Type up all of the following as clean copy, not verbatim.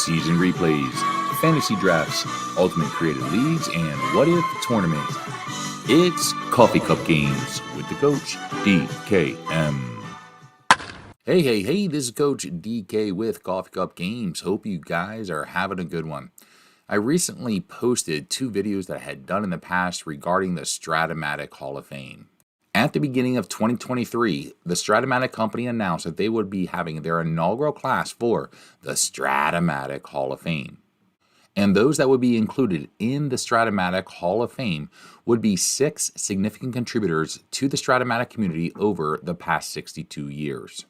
season replays, fantasy drafts, ultimate creative leagues, and what if tournament. It's Coffee Cup Games with the coach, DKM. Hey, this is Coach DK with Coffee Cup Games. Hope you guys are having a good one. I recently posted 2 videos that I had done in the past regarding the Strat-O-Matic Hall of Fame. At the beginning of 2023, the Strat-O-Matic company announced that they would be having their inaugural class for the Strat-O-Matic Hall of Fame. And those that would be included in the Strat-O-Matic Hall of Fame would be 6 significant contributors to the Strat-O-Matic community over the past 62 years.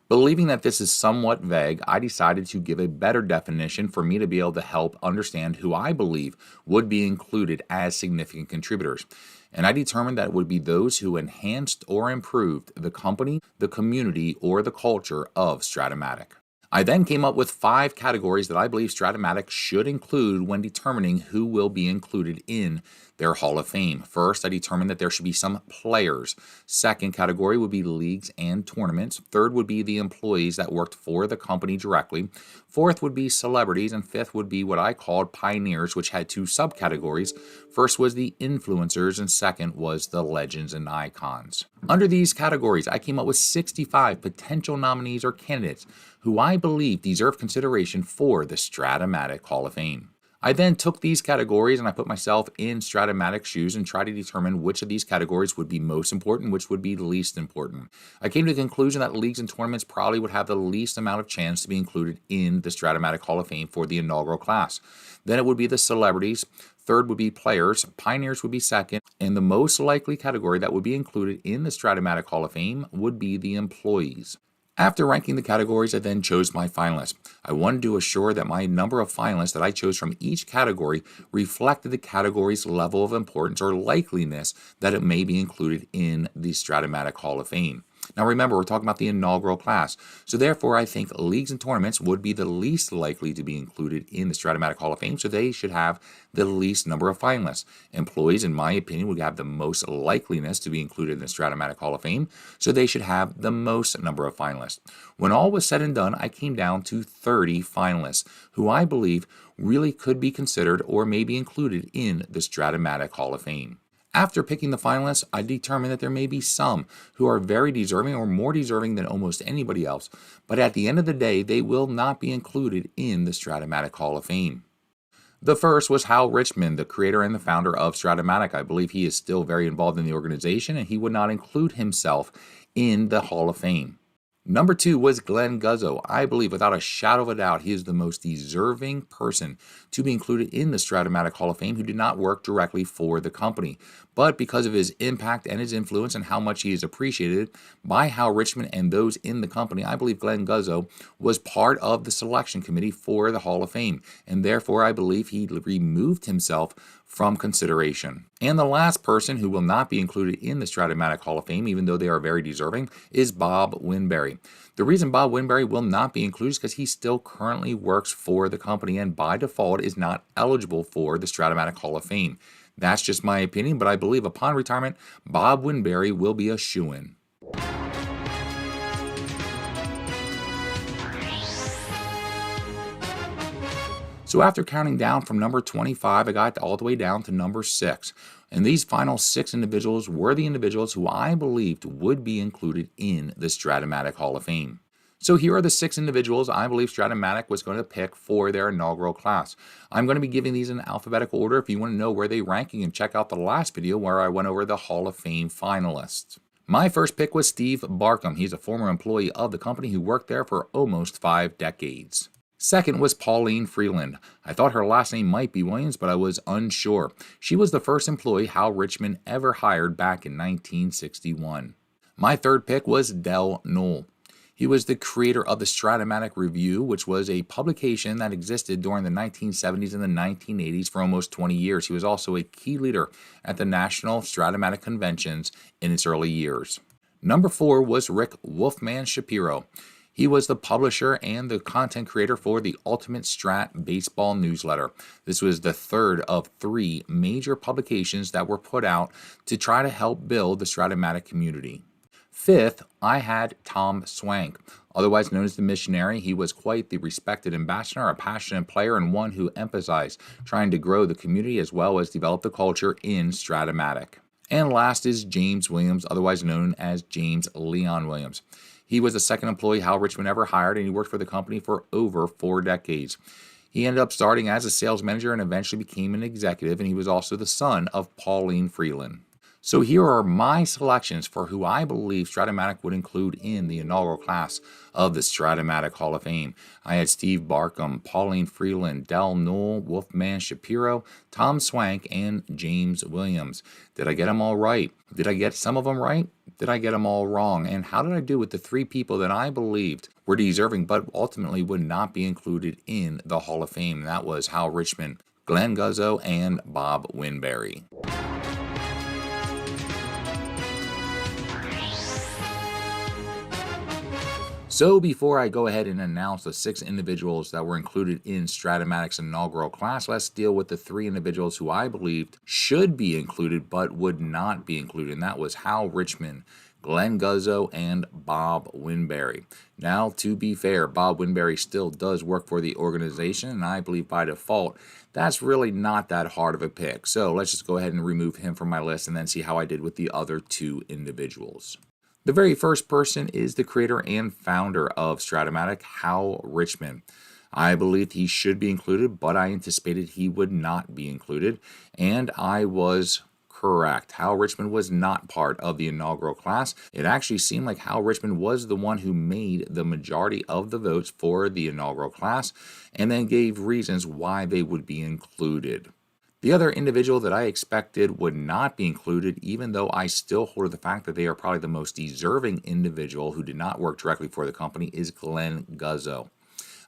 Believing that this is somewhat vague, I decided to give a better definition for me to be able to help understand who I believe would be included as significant contributors. And I determined that it would be those who enhanced or improved the company, the community, or the culture of Strat-O-Matic. I then came up with 5 categories that I believe Strat-O-Matic should include when determining who will be included in their Hall of Fame. First, I determined that there should be some players. Second category would be leagues and tournaments. Third would be the employees that worked for the company directly. Fourth would be celebrities, and fifth would be what I called pioneers, which had 2 subcategories. First was the influencers, and second was the legends and icons. Under these categories, I came up with 65 potential nominees or candidates who I believe deserve consideration for the Strat-O-Matic Hall of Fame. I then took these categories and I put myself in Strat-O-Matic's shoes and tried to determine which of these categories would be most important, which would be least important. I came to the conclusion that leagues and tournaments probably would have the least amount of chance to be included in the Strat-O-Matic Hall of Fame for the inaugural class. Then it would be the celebrities. Third would be players, pioneers would be second, and the most likely category that would be included in the Strat-O-Matic Hall of Fame would be the employees. After ranking the categories, I then chose my finalists. I wanted to assure that my number of finalists that I chose from each category reflected the category's level of importance or likeliness that it may be included in the Strat-O-Matic Hall of Fame. Now remember, we're talking about the inaugural class, so therefore I think leagues and tournaments would be the least likely to be included in the Strat-O-Matic Hall of Fame, so they should have the least number of finalists. Employees, in my opinion, would have the most likeliness to be included in the Strat-O-Matic Hall of Fame, so they should have the most number of finalists. When all was said and done, I came down to 30 finalists, who I believe really could be considered or may be included in the Strat-O-Matic Hall of Fame. After picking the finalists, I determined that there may be some who are very deserving or more deserving than almost anybody else, but at the end of the day, they will not be included in the Strat-O-Matic Hall of Fame. The first was Hal Richmond, the creator and the founder of Strat-O-Matic. I believe he is still very involved in the organization, and he would not include himself in the Hall of Fame. Number 2 was Glenn Guzzo. I believe without a shadow of a doubt he is the most deserving person to be included in the Strat-O-Matic Hall of Fame who did not work directly for the company. But because of his impact and his influence and how much he is appreciated by Hal Richmond and those in the company, I believe Glenn Guzzo was part of the selection committee for the Hall of Fame. And therefore I believe he removed himself from consideration. And the last person who will not be included in the Strat-O-Matic Hall of Fame, even though they are very deserving, is Bob Winberry. The reason Bob Winberry will not be included is because he still currently works for the company and by default is not eligible for the Strat-O-Matic Hall of Fame. That's just my opinion, but I believe upon retirement, Bob Winberry will be a shoo-in. So after counting down from number 25, I got all the way down to number 6. And these final 6 individuals were the individuals who I believed would be included in the Strat-O-Matic Hall of Fame. So here are the 6 individuals I believe Strat-O-Matic was going to pick for their inaugural class. I'm going to be giving these in alphabetical order. If you want to know where they rank, you can check out the last video where I went over the Hall of Fame finalists. My first pick was Steve Barkham. He's a former employee of the company who worked there for almost 5 decades. Second was Pauline Freeland. I thought her last name might be Williams, but I was unsure. She was the first employee Hal Richmond ever hired back in 1961. My third pick was Del Knoll. He was the creator of the Strat-O-Matic Review, which was a publication that existed during the 1970s and the 1980s for almost 20 years. He was also a key leader at the National Strat-O-Matic Conventions in its early years. Number 4 was Rick Wolfman Shapiro. He was the publisher and the content creator for the Ultimate Strat Baseball newsletter. This was the third of 3 major publications that were put out to try to help build the Strat-O-Matic community. Fifth, I had Tom Swank. Otherwise known as the missionary, he was quite the respected ambassador, a passionate player, and one who emphasized trying to grow the community as well as develop the culture in Strat-O-Matic. And last is James Williams, otherwise known as James Leon Williams. He was the second employee Hal Richmond ever hired, and he worked for the company for over 4 decades. He ended up starting as a sales manager and eventually became an executive, and he was also the son of Pauline Freeland. So here are my selections for who I believe Strat-O-Matic would include in the inaugural class of the Strat-O-Matic Hall of Fame. I had Steve Barkum, Pauline Freeland, Del Newell, Wolfman Shapiro, Tom Swank, and James Williams. Did I get them all right? Did I get some of them right? Did I get them all wrong? And how did I do with the 3 people that I believed were deserving but ultimately would not be included in the Hall of Fame? That was Hal Richmond, Glenn Guzzo, and Bob Winberry. So before I go ahead and announce the 6 individuals that were included in Strat-O-Matic's inaugural class, let's deal with the 3 individuals who I believed should be included but would not be included. And that was Hal Richmond, Glenn Guzzo, and Bob Winberry. Now, to be fair, Bob Winberry still does work for the organization, and I believe by default, that's really not that hard of a pick. So let's just go ahead and remove him from my list and then see how I did with the other 2 individuals. The very first person is the creator and founder of Strat-O-Matic, Hal Richmond. I believed he should be included, but I anticipated he would not be included, and I was correct. Hal Richmond was not part of the inaugural class. It actually seemed like Hal Richmond was the one who made the majority of the votes for the inaugural class, and then gave reasons why they would be included. The other individual that I expected would not be included, even though I still hold the fact that they are probably the most deserving individual who did not work directly for the company, is Glenn Guzzo.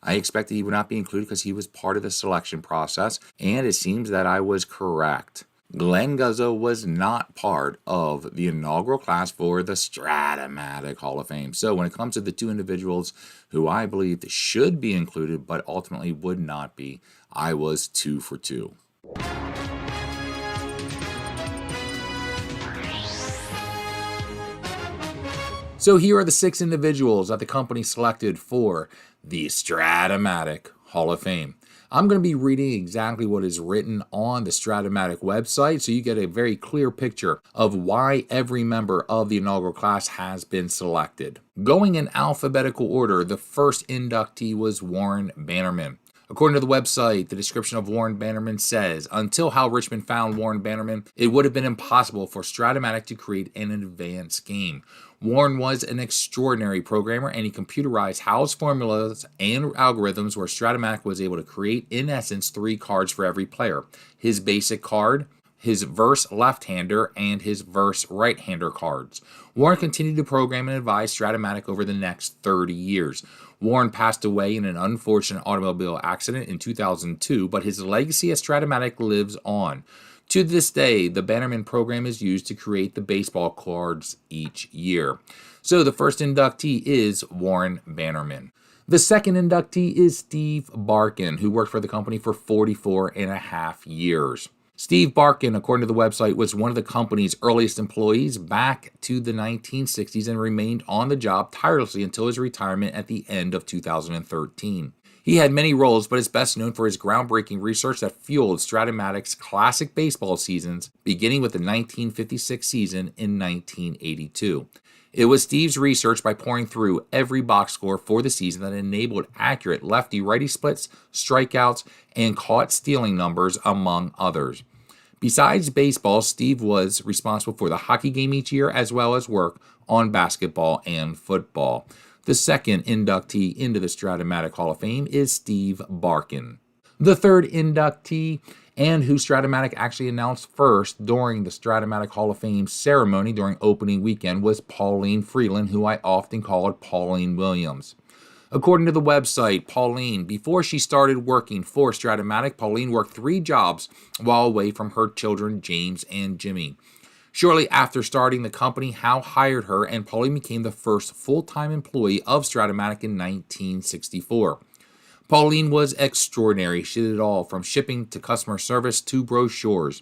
I expected he would not be included because he was part of the selection process, and it seems that I was correct. Glenn Guzzo was not part of the inaugural class for the Strat-O-Matic Hall of Fame. So when it comes to the 2 individuals who I believed should be included but ultimately would not be, I was 2 for 2. So here are the 6 individuals that the company selected for the Strat-O-Matic Hall of Fame. I'm going to be reading exactly what is written on the Strat-O-Matic website so you get a very clear picture of why every member of the inaugural class has been selected. Going in alphabetical order, the first inductee was Warren Bannerman. According to the website, the description of Warren Bannerman says, until Hal Richmond found Warren Bannerman, it would have been impossible for Strat-O-Matic to create an advanced game. Warren was an extraordinary programmer, and he computerized Hal's formulas and algorithms where Strat-O-Matic was able to create, in essence, 3 cards for every player. His basic card, his verse left-hander, and his verse right-hander cards. Warren continued to program and advise Strat-O-Matic over the next 30 years. Warren passed away in an unfortunate automobile accident in 2002, but his legacy at Strat-O-Matic lives on. To this day, the Bannerman program is used to create the baseball cards each year. So the first inductee is Warren Bannerman. The second inductee is Steve Barkin, who worked for the company for 44 and a half years. Steve Barkin, according to the website, was one of the company's earliest employees back to the 1960s and remained on the job tirelessly until his retirement at the end of 2013. He had many roles, but is best known for his groundbreaking research that fueled Strat-O-Matic's classic baseball seasons, beginning with the 1956 season in 1982. It was Steve's research by pouring through every box score for the season that enabled accurate lefty-righty splits, strikeouts, and caught stealing numbers, among others. Besides baseball, Steve was responsible for the hockey game each year, as well as work on basketball and football. The second inductee into the Strat-O-Matic Hall of Fame is Steve Barkin. The third inductee, and who Strat-O-Matic actually announced first during the Strat-O-Matic Hall of Fame ceremony during opening weekend, was Pauline Freeland, who I often called Pauline Williams. According to the website, Pauline, before she started working for Strat-O-Matic, Pauline worked 3 jobs while away from her children, James and Jimmy. Shortly after starting the company, Hal hired her, and Pauline became the first full-time employee of Strat-O-Matic in 1964. Pauline was extraordinary. She did it all, from shipping to customer service to brochures.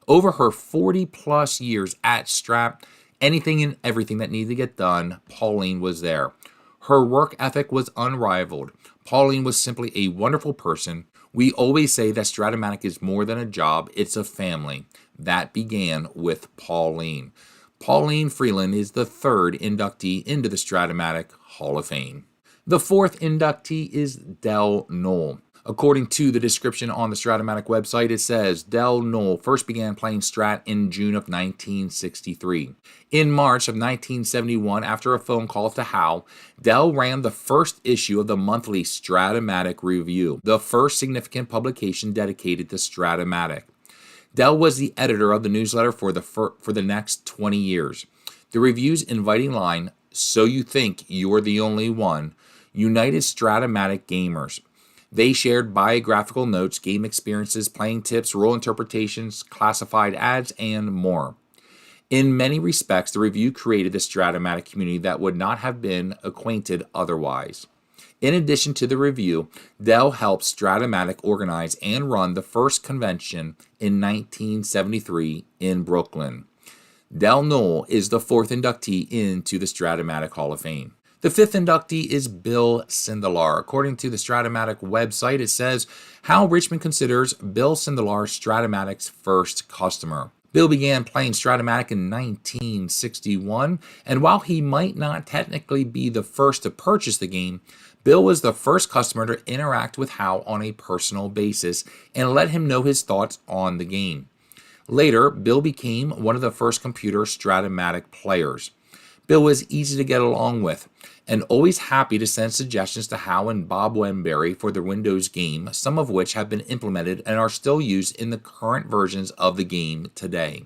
Over her 40-plus years at Strat, Anything and everything that needed to get done, Pauline was there. Her work ethic was unrivaled. Pauline was simply a wonderful person. We always say that Strat-O-Matic is more than a job, it's a family. That began with Pauline. Pauline Freeland is the third inductee into the Strat-O-Matic Hall of Fame. The fourth inductee is Del Knoll. According to the description on the Strat-O-Matic website, it says Del Knoll first began playing Strat in June of 1963. In March of 1971, after a phone call to Hal, Del ran the first issue of the monthly Strat-O-Matic Review, the first significant publication dedicated to Strat-O-Matic. Del was the editor of the newsletter for the next 20 years. The review's inviting line, "So you think you're the only one," united Strat-O-Matic gamers. They shared biographical notes, game experiences, playing tips, rule interpretations, classified ads, and more. In many respects, the review created the Strat-O-Matic community that would not have been acquainted otherwise. In addition to the review, Del helped Strat-O-Matic organize and run the first convention in 1973 in Brooklyn. Del Knoll is the fourth inductee into the Strat-O-Matic Hall of Fame. The fifth inductee is Bill Sindelar. According to the Strat-O-Matic website, it says how Richmond considers Bill Sindelar Strat-O-Matic's first customer. Bill began playing Strat-O-Matic in 1961, and while he might not technically be the first to purchase the game, Bill was the first customer to interact with Hal on a personal basis and let him know his thoughts on the game. Later, Bill became one of the first computer Strat-O-Matic players. Bill was easy to get along with, and always happy to send suggestions to Hal and Bob Wemberry for the Windows game, some of which have been implemented and are still used in the current versions of the game today.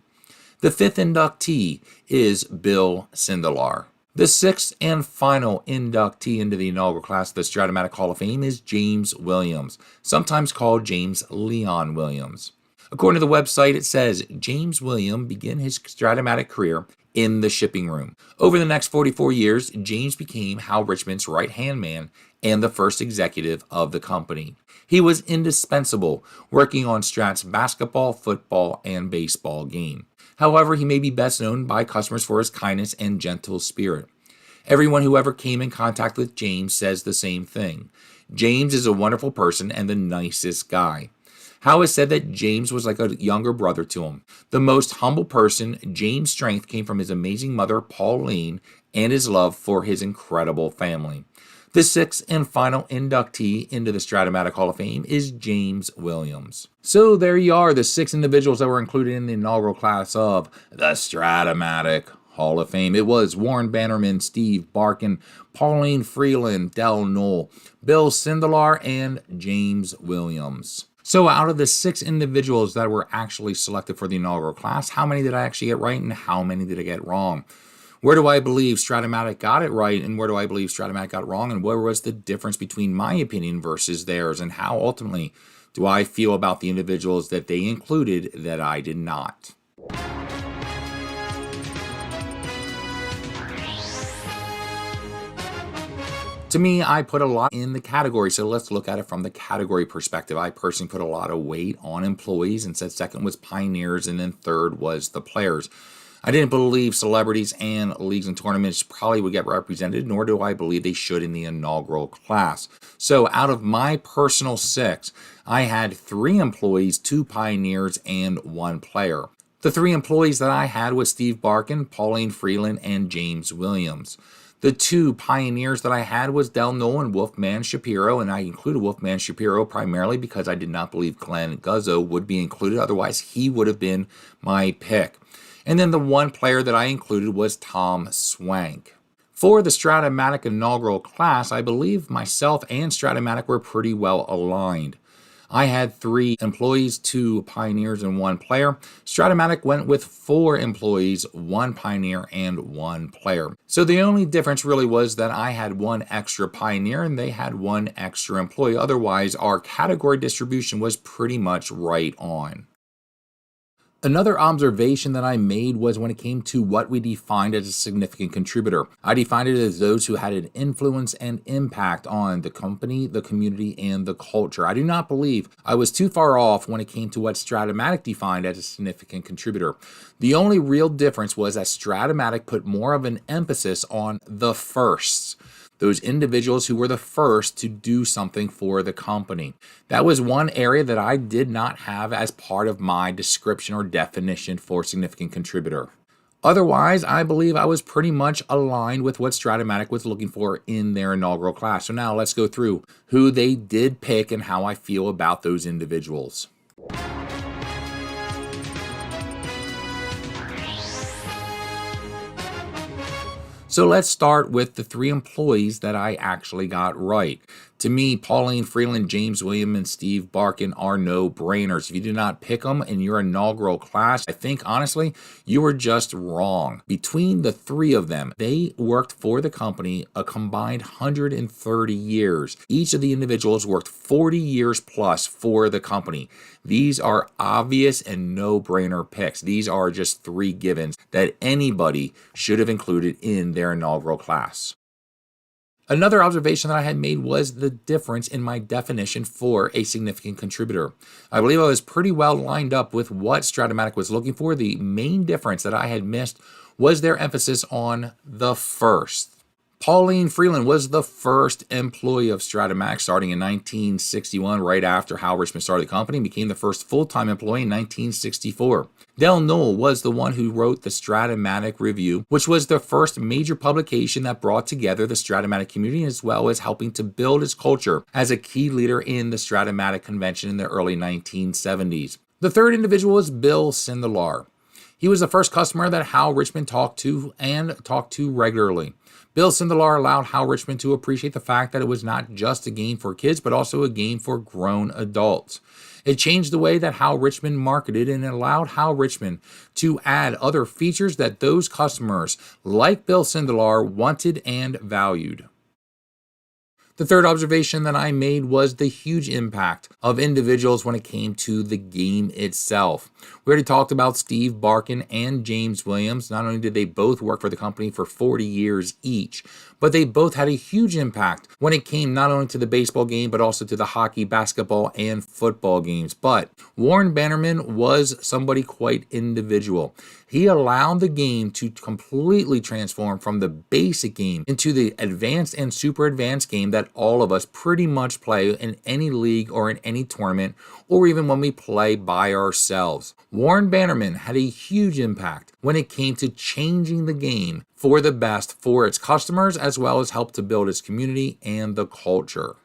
The fifth inductee is Bill Sindelar. The sixth and final inductee into the inaugural class of the Strat-O-Matic Hall of Fame is James Williams, sometimes called James Leon Williams. According to the website, it says James Williams began his Strat-O-Matic career in the shipping room. Over the next 44 years, James became Hal Richmond's right-hand man and the first executive of the company. He was indispensable, working on Strat's basketball, football, and baseball game. However, he may be best known by customers for his kindness and gentle spirit. Everyone who ever came in contact with James says the same thing. James is a wonderful person and the nicest guy. Hal has said that James was like a younger brother to him. The most humble person, James' strength came from his amazing mother, Pauline, and his love for his incredible family. The sixth and final inductee into the Strat-O-Matic Hall of Fame is James Williams. So there you are, the six individuals that were included in the inaugural class of the Strat-O-Matic Hall of Fame. It was Warren Bannerman, Steve Barkin, Pauline Freeland, Del Knoll, Bill Sindelar, and James Williams. So out of the six individuals that were actually selected for the inaugural class, how many did I actually get right and how many did I get wrong? Where do I believe Strat-O-Matic got it right and where do I believe Strat-O-Matic got it wrong? And where was the difference between my opinion versus theirs? And how ultimately do I feel about the individuals that they included that I did not? To me, I put a lot in the category, so let's look at it from the category perspective. I personally put a lot of weight on employees and said second was pioneers and then third was the players. I didn't believe celebrities and leagues and tournaments probably would get represented, nor do I believe they should in the inaugural class. So out of my personal six, I had 3 employees, 2 pioneers, and 1 player. The 3 employees that I had was Steve Barkin, Pauline Freeland, and James Williams. The 2 pioneers that I had was Del Knoll and Wolfman Shapiro, and I included Wolfman Shapiro primarily because I did not believe Glenn Guzzo would be included. Otherwise, he would have been my pick. And then the 1 player that I included was Tom Swank. For the Strat-O-Matic inaugural class, I believe myself and Strat-O-Matic were pretty well aligned. I had 3 employees, 2 pioneers, and 1 player. Strat-O-Matic went with 4 employees, 1 pioneer, and 1 player. So the only difference really was that I had 1 extra pioneer and they had 1 extra employee. Otherwise, our category distribution was pretty much right on. Another observation that I made was when it came to what we defined as a significant contributor. I defined it as those who had an influence and impact on the company, the community, and the culture. I do not believe I was too far off when it came to what Strat-O-Matic defined as a significant contributor. The only real difference was that Strat-O-Matic put more of an emphasis on the firsts. Those individuals who were the first to do something for the company. That was one area that I did not have as part of my description or definition for significant contributor. Otherwise, I believe I was pretty much aligned with what Strat-O-Matic was looking for in their inaugural class. So now let's go through who they did pick and how I feel about those individuals. So let's start with the 3 employees that I actually got right. To me, Pauline Freeland, James Williams, and Steve Barkin are no-brainers. If you did not pick them in your inaugural class, I think, honestly, you were just wrong. Between the 3 of them, they worked for the company a combined 130 years. Each of the individuals worked 40 years plus for the company. These are obvious and no-brainer picks. These are just 3 givens that anybody should have included in their inaugural class. Another observation that I had made was the difference in my definition for a significant contributor. I believe I was pretty well lined up with what Strat-O-Matic was looking for. The main difference that I had missed was their emphasis on the first. Pauline Freeland was the first employee of Strat-O-Matic starting in 1961, right after Hal Richmond started the company, and became the first full-time employee in 1964. Del Noel was the one who wrote the Strat-O-Matic Review, which was the first major publication that brought together the Strat-O-Matic community, as well as helping to build its culture as a key leader in the Strat-O-Matic convention in the early 1970s. The third individual was Bill Sindelar. He was the first customer that Hal Richmond talked to regularly. Bill Sindelar allowed Hal Richmond to appreciate the fact that it was not just a game for kids, but also a game for grown adults. It changed the way that Hal Richmond marketed, and it allowed Hal Richmond to add other features that those customers, like Bill Sindelar, wanted and valued. The third observation that I made was the huge impact of individuals when it came to the game itself. We already talked about Steve Barkin and James Williams. Not only did they both work for the company for 40 years each, but they both had a huge impact when it came not only to the baseball game, but also to the hockey, basketball, and football games. But Warren Bannerman was somebody quite individual. He allowed the game to completely transform from the basic game into the advanced and super advanced game that all of us pretty much play in any league or in any tournament, or even when we play by ourselves. Warren Bannerman had a huge impact when it came to changing the game for the best for its customers, as well as help to build its community and the culture.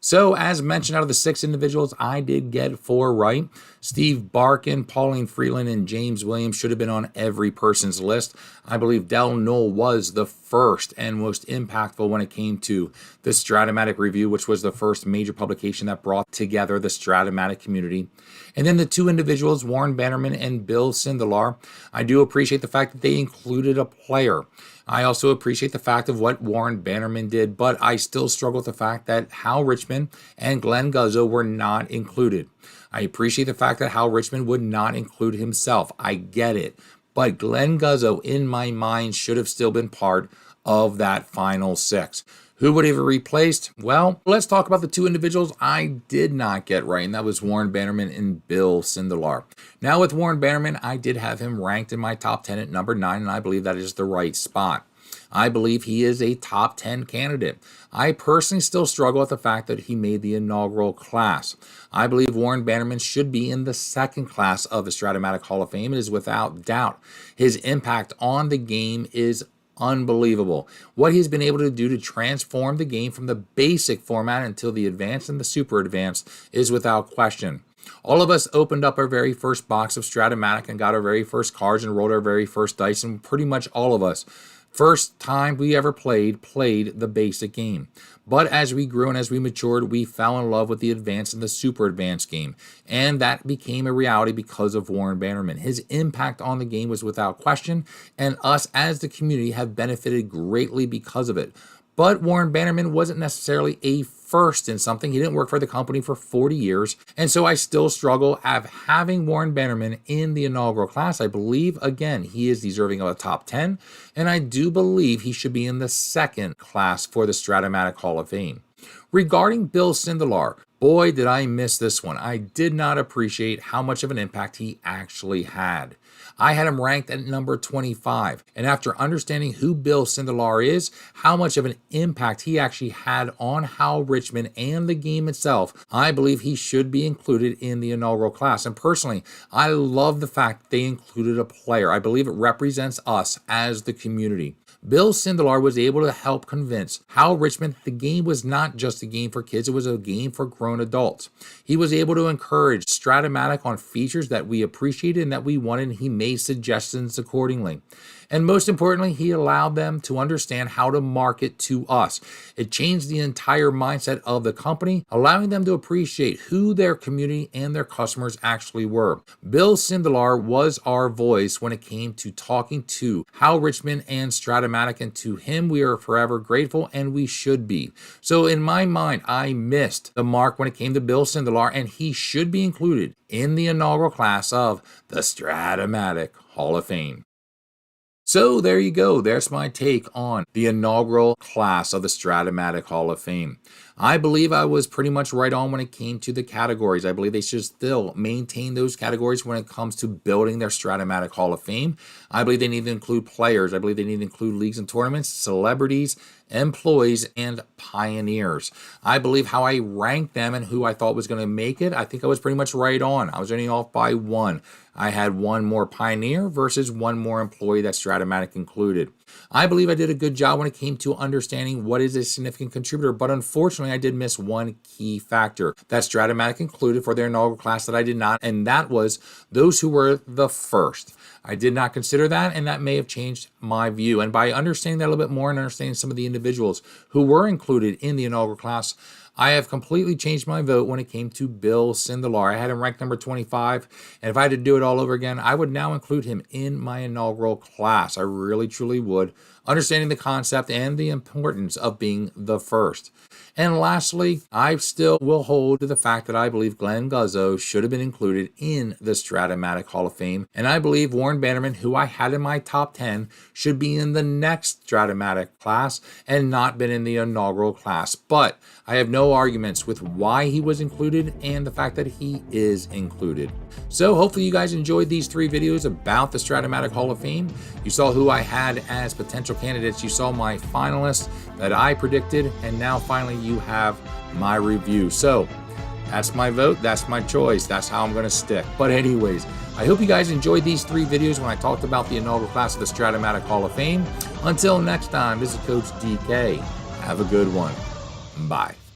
So, as mentioned, out of the 6 individuals, I did get 4 right. Steve Barkin, Pauline Freeland, and James Williams should have been on every person's list. I believe Del Noel was the first and most impactful when it came to the Strat-O-Matic Review, which was the first major publication that brought together the Strat-O-Matic community. And then the 2 individuals, Warren Bannerman and Bill Sindelar, I do appreciate the fact that they included a player. I also appreciate the fact of what Warren Bannerman did, but I still struggle with the fact that Hal Richmond and Glenn Guzzo were not included. I appreciate the fact that Hal Richmond would not include himself. I get it. But Glenn Guzzo, in my mind, should have still been part of that final 6. Who would have replaced? Well, let's talk about the 2 individuals I did not get right, and that was Warren Bannerman and Bill Sindelar. Now, with Warren Bannerman, I did have him ranked in my top 10 at number 9, and I believe that is the right spot. I believe he is a top 10 candidate. I personally still struggle with the fact that he made the inaugural class. I believe Warren Bannerman should be in the 2nd class of the Strat-O-Matic Hall of Fame. It is without doubt. His impact on the game is unbelievable. What he's been able to do to transform the game from the basic format until the advanced and the super advanced is without question. All of us opened up our very first box of Strat-O-Matic and got our very first cards and rolled our very first dice, and pretty much all of us, first time we ever played the basic game. But as we grew and as we matured, we fell in love with the advanced and the super advanced game. And that became a reality because of Warren Bannerman. His impact on the game was without question, and us as the community have benefited greatly because of it. But Warren Bannerman wasn't necessarily a first in something. He didn't work for the company for 40 years. And so I still struggle of having Warren Bannerman in the inaugural class. I believe, again, he is deserving of a top 10. And I do believe he should be in the second class for the Strat-O-Matic Hall of Fame. Regarding Bill Sindelar, boy, did I miss this one. I did not appreciate how much of an impact he actually had. I had him ranked at number 25, and after understanding who Bill Sindelar is, how much of an impact he actually had on Hal Richmond and the game itself, I believe he should be included in the inaugural class. And personally, I love the fact they included a player. I believe it represents us as the community. Bill Sindelar was able to help convince Hal Richmond the game was not just a game for kids, it was a game for grown adults. He was able to encourage Strat-O-Matic on features that we appreciated and that we wanted, and he made suggestions accordingly. And most importantly, he allowed them to understand how to market to us. It changed the entire mindset of the company, allowing them to appreciate who their community and their customers actually were. Bill Sindelar was our voice when it came to talking to Hal Richmond and Strat-O-Matic, and to him we are forever grateful, and we should be. So in my mind, I missed the mark when it came to Bill Sindelar, and he should be included in the inaugural class of the Strat-O-Matic Hall of Fame. So there you go. There's my take on the inaugural class of the Strat-O-Matic Hall of Fame. I believe I was pretty much right on when it came to the categories. I believe they should still maintain those categories when it comes to building their Strat-O-Matic Hall of Fame. I believe they need to include players. I believe they need to include leagues and tournaments, celebrities, employees, and pioneers. I believe how I ranked them and who I thought was going to make it, I think I was pretty much right on. I was only off by one. I had one more pioneer versus one more employee that Strat-O-Matic included. I believe I did a good job when it came to understanding what is a significant contributor, but unfortunately I did miss one key factor that Strat-O-Matic included for their inaugural class that I did not, and that was those who were the first. I did not consider that, and that may have changed my view. And by understanding that a little bit more and understanding some of the individuals who were included in the inaugural class, I have completely changed my vote when it came to Bill Sindelar. I had him ranked number 25, and if I had to do it all over again, I would now include him in my inaugural class. I really, truly would, understanding the concept and the importance of being the first. And lastly, I still will hold to the fact that I believe Glenn Guzzo should have been included in the Strat-O-Matic Hall of Fame, and I believe Warren Bannerman, who I had in my top 10, should be in the next Strat-O-Matic class and not been in the inaugural class. But I have no arguments with why he was included and the fact that he is included. So hopefully you guys enjoyed these 3 videos about the Strat-O-Matic Hall of Fame. You saw who I had as potential candidates. You saw my finalists that I predicted, and now finally you have my review. So that's my vote, that's my choice, that's how I'm going to stick. But anyways, I hope you guys enjoyed these 3 videos when I talked about the inaugural class of the Strat-O-Matic Hall of Fame. Until next time, this is Coach DK. Have a good one. Bye.